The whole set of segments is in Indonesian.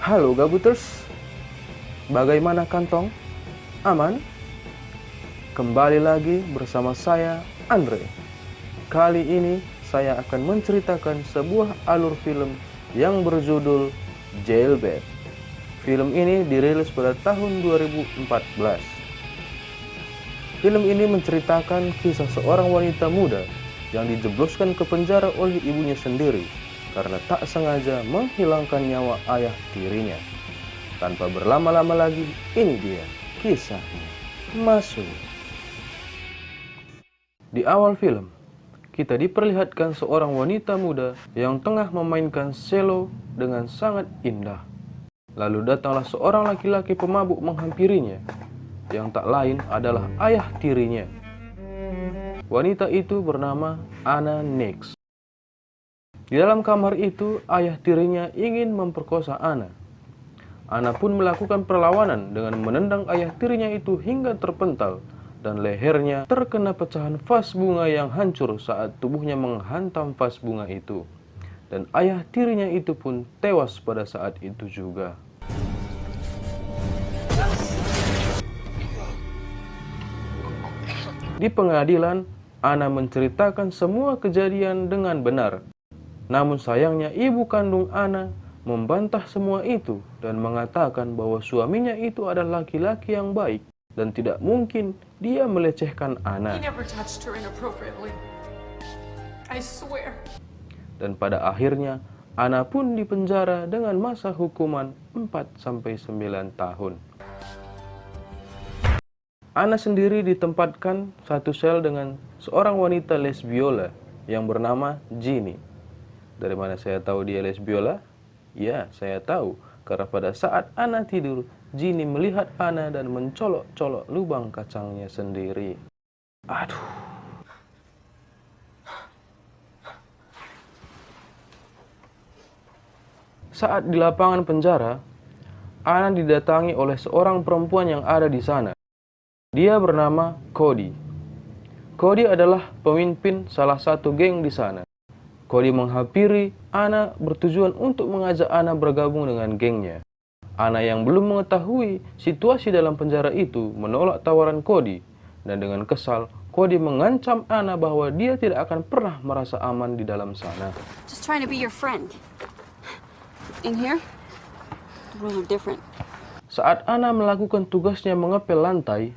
Halo Gabuters, bagaimana kantong? Aman? Kembali lagi bersama saya, Andre. Kali ini saya akan menceritakan sebuah alur film yang berjudul Jailbird. Film ini dirilis pada tahun 2014. Film ini menceritakan kisah seorang wanita muda yang dijebloskan ke penjara oleh ibunya sendiri karena tak sengaja menghilangkan nyawa ayah tirinya. Tanpa berlama-lama lagi, ini dia kisahnya. Masuk. Di awal film, kita diperlihatkan seorang wanita muda yang tengah memainkan selo dengan sangat indah. Lalu datanglah seorang laki-laki pemabuk menghampirinya, yang tak lain adalah ayah tirinya. Wanita itu bernama Anna Nix. Di dalam kamar itu, ayah tirinya ingin memperkosa Anna. Anna pun melakukan perlawanan dengan menendang ayah tirinya itu hingga terpental, dan lehernya terkena pecahan vas bunga yang hancur saat tubuhnya menghantam vas bunga itu. Dan ayah tirinya itu pun tewas pada saat itu juga. Di pengadilan, Anna menceritakan semua kejadian dengan benar. Namun sayangnya ibu kandung Anna membantah semua itu dan mengatakan bahwa suaminya itu adalah laki-laki yang baik dan tidak mungkin dia melecehkan Anna. Dan pada akhirnya Anna pun dipenjara dengan masa hukuman 4-9 tahun. Anna sendiri ditempatkan satu sel dengan seorang wanita lesbiola yang bernama Ginny. Dari mana saya tahu dia lesbiola? Ya, saya tahu. Karena pada saat Anna tidur, Ginny melihat Anna dan mencolok-colok lubang kacangnya sendiri. Aduh. Saat di lapangan penjara, Anna didatangi oleh seorang perempuan yang ada di sana. Dia bernama Cody. Cody adalah pemimpin salah satu geng di sana. Cody menghampiri Anna bertujuan untuk mengajak Anna bergabung dengan gengnya. Anna yang belum mengetahui situasi dalam penjara itu menolak tawaran Cody, dan dengan kesal, Cody mengancam Anna bahwa dia tidak akan pernah merasa aman di dalam sana. Just trying to be your friend. In here, the rules are different. Saat Anna melakukan tugasnya mengepel lantai,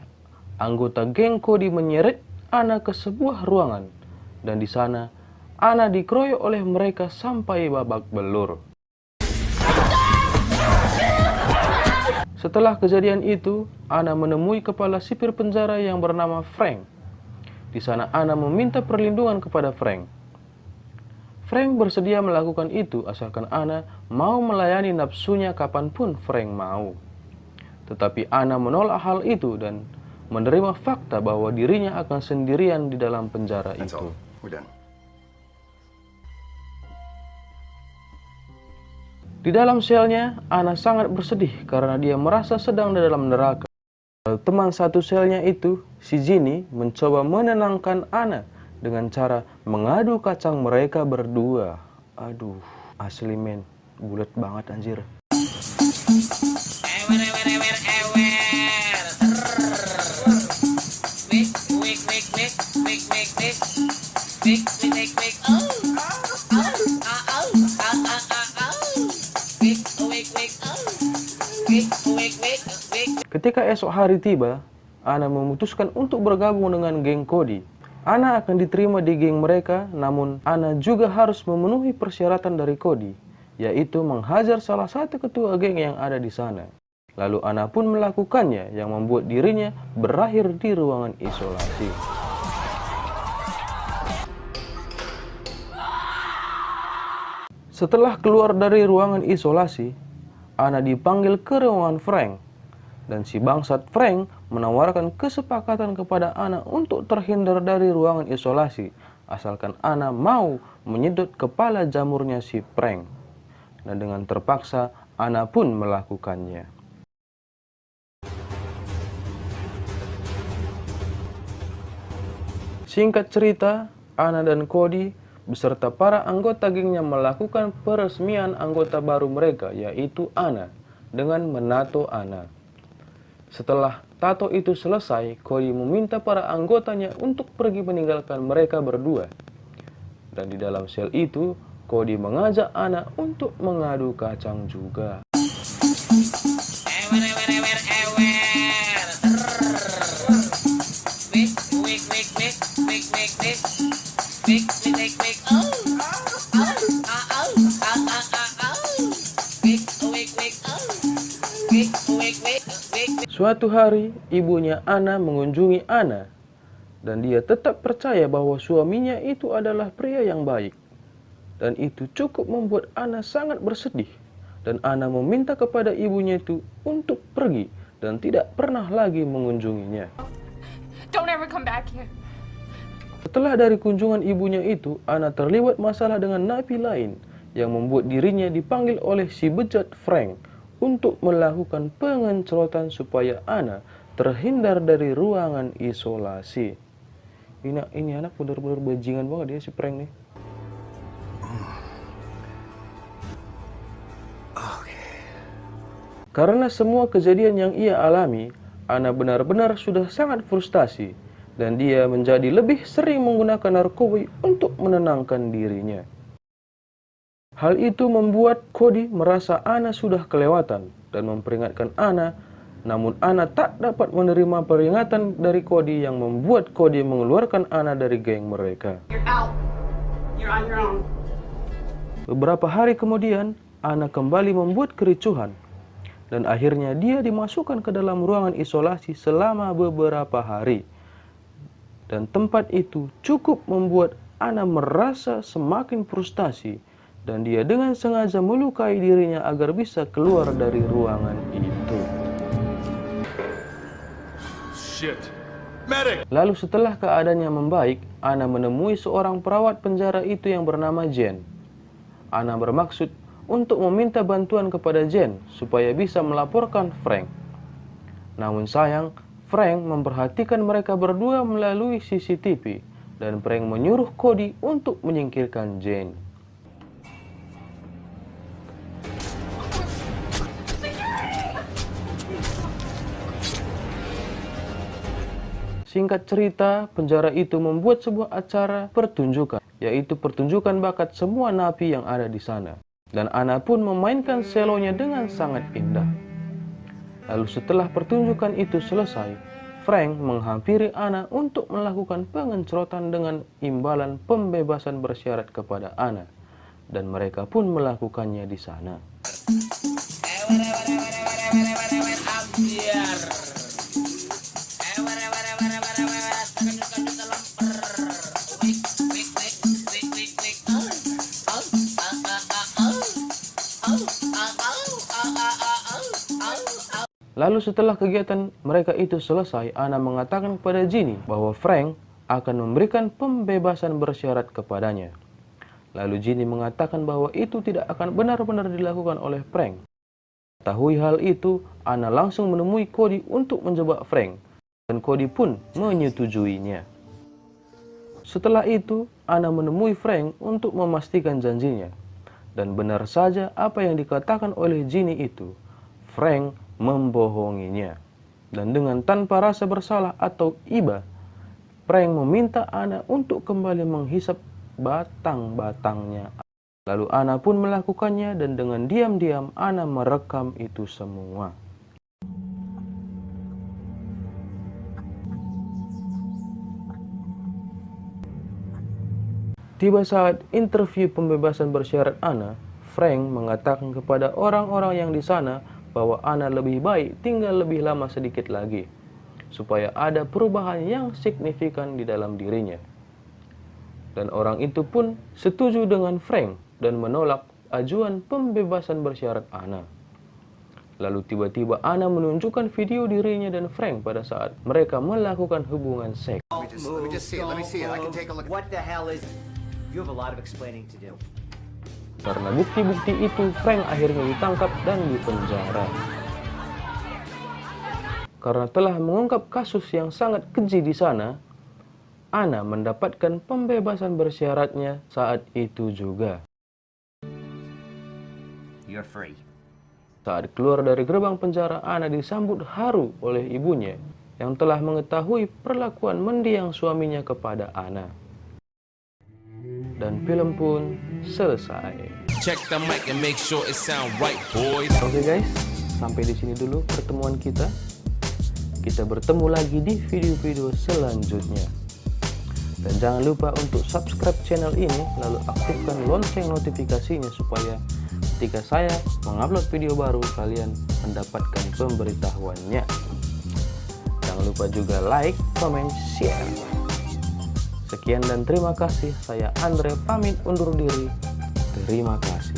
anggota geng Cody menyeret Anna ke sebuah ruangan, dan di sana Anna dikeroyok oleh mereka sampai babak belur. Setelah kejadian itu, Anna menemui kepala sipir penjara yang bernama Frank. Di sana Anna meminta perlindungan kepada Frank. Frank bersedia melakukan itu asalkan Anna mau melayani nafsunya kapanpun Frank mau. Tetapi Anna menolak hal itu dan menerima fakta bahwa dirinya akan sendirian di dalam penjara itu. Di dalam selnya, Anna sangat bersedih karena dia merasa sedang di dalam neraka. Teman satu selnya itu, si Ginny, mencoba menenangkan Anna dengan cara mengadu kacang mereka berdua. Aduh, asli men, bulat banget anjir. Ketika esok hari tiba, Anna memutuskan untuk bergabung dengan geng Cody. Anna akan diterima di geng mereka, namun Anna juga harus memenuhi persyaratan dari Cody, yaitu menghajar salah satu ketua geng yang ada di sana. Lalu Anna pun melakukannya, yang membuat dirinya berakhir di ruangan isolasi. Setelah keluar dari ruangan isolasi, Anna dipanggil ke ruangan Frank. Dan si bangsat Frank menawarkan kesepakatan kepada Anna untuk terhindar dari ruangan isolasi, asalkan Anna mau menyedot kepala jamurnya si Frank. Dan dengan terpaksa, Anna pun melakukannya. Singkat cerita, Anna dan Cody beserta para anggota gengnya melakukan peresmian anggota baru mereka, yaitu Anna. dengan menato Anna. Setelah tato itu selesai, Cody meminta para anggotanya untuk pergi meninggalkan mereka berdua. Dan di dalam sel itu, Cody mengajak Anna untuk mengadu kacang juga. Suatu hari, ibunya Anna mengunjungi Anna, dan dia tetap percaya bahwa suaminya itu adalah pria yang baik. Dan itu cukup membuat Anna sangat bersedih, dan Anna meminta kepada ibunya itu untuk pergi dan tidak pernah lagi mengunjunginya. Don't ever come back here. Setelah dari kunjungan ibunya itu, Anna terlibat masalah dengan napi lain yang membuat dirinya dipanggil oleh si bejat Frank untuk melakukan pengencerotan supaya Anna terhindar dari ruangan isolasi. Ini anak benar-benar bajingan banget dia si Frank nih. Karena semua kejadian yang ia alami, Anna benar-benar sudah sangat frustasi dan dia menjadi lebih sering menggunakan narkoba untuk menenangkan dirinya. Hal itu membuat Cody merasa Anna sudah kelewatan dan memperingatkan Anna, namun Anna tak dapat menerima peringatan dari Cody yang membuat Cody mengeluarkan Anna dari geng mereka. You're out. You're on your own. Beberapa hari kemudian, Anna kembali membuat kericuhan dan akhirnya dia dimasukkan ke dalam ruangan isolasi selama beberapa hari. Dan tempat itu cukup membuat Anna merasa semakin frustasi dan dia dengan sengaja melukai dirinya agar bisa keluar dari ruangan itu. Shit. Medic! Lalu setelah keadaannya membaik, Anna menemui seorang perawat penjara itu yang bernama Jen. Anna bermaksud untuk meminta bantuan kepada Jen supaya bisa melaporkan Frank. Namun sayang, Frank memperhatikan mereka berdua melalui CCTV dan Frank menyuruh Cody untuk menyingkirkan Jen. Singkat cerita, penjara itu membuat sebuah acara pertunjukan, yaitu pertunjukan bakat semua napi yang ada di sana. Dan Anna pun memainkan selonya dengan sangat indah. Lalu setelah pertunjukan itu selesai, Frank menghampiri Anna untuk melakukan pengencerotan dengan imbalan pembebasan bersyarat kepada Anna. Dan mereka pun melakukannya di sana. Lalu setelah kegiatan mereka itu selesai, Anna mengatakan kepada Ginny bahwa Frank akan memberikan pembebasan bersyarat kepadanya. Lalu Ginny mengatakan bahwa itu tidak akan benar-benar dilakukan oleh Frank. Mengetahui hal itu, Anna langsung menemui Cody untuk menjebak Frank, dan Cody pun menyetujuinya. Setelah itu, Anna menemui Frank untuk memastikan janjinya. Dan benar saja apa yang dikatakan oleh Ginny itu, Frank membohonginya. Dan dengan tanpa rasa bersalah atau iba, Frank meminta Anna untuk kembali menghisap batang-batangnya. Lalu Anna pun melakukannya dan dengan diam-diam Anna merekam itu semua. Tiba saat interview pembebasan bersyarat Anna, Frank mengatakan kepada orang-orang yang di sana bahwa Anna lebih baik tinggal lebih lama sedikit lagi, supaya ada perubahan yang signifikan di dalam dirinya. Dan orang itu pun setuju dengan Frank dan menolak ajuan pembebasan bersyarat Anna. Lalu tiba-tiba Anna menunjukkan video dirinya dan Frank pada saat mereka melakukan hubungan seks. Let me just see it. Let me see it. I can take a look. What the hell is... You have a lot of explaining to do. Karena bukti-bukti itu, Frank akhirnya ditangkap dan dipenjara. Karena telah mengungkap kasus yang sangat keji di sana, Anna mendapatkan pembebasan bersyaratnya saat itu juga. You're free. Saat keluar dari gerbang penjara, Ana disambut haru oleh ibunya yang telah mengetahui perlakuan mendiang suaminya kepada Ana. Dan film pun selesai. Check the mic and make sure it sound right, boys. Oke guys, sampai di sini dulu pertemuan kita. Kita bertemu lagi di video-video selanjutnya. Dan jangan lupa untuk subscribe channel ini, lalu aktifkan lonceng notifikasinya supaya ketika saya mengupload video baru, kalian mendapatkan pemberitahuannya. Jangan lupa juga like, comment, share. Sekian dan terima kasih. Saya Andre pamit undur diri. Terima kasih.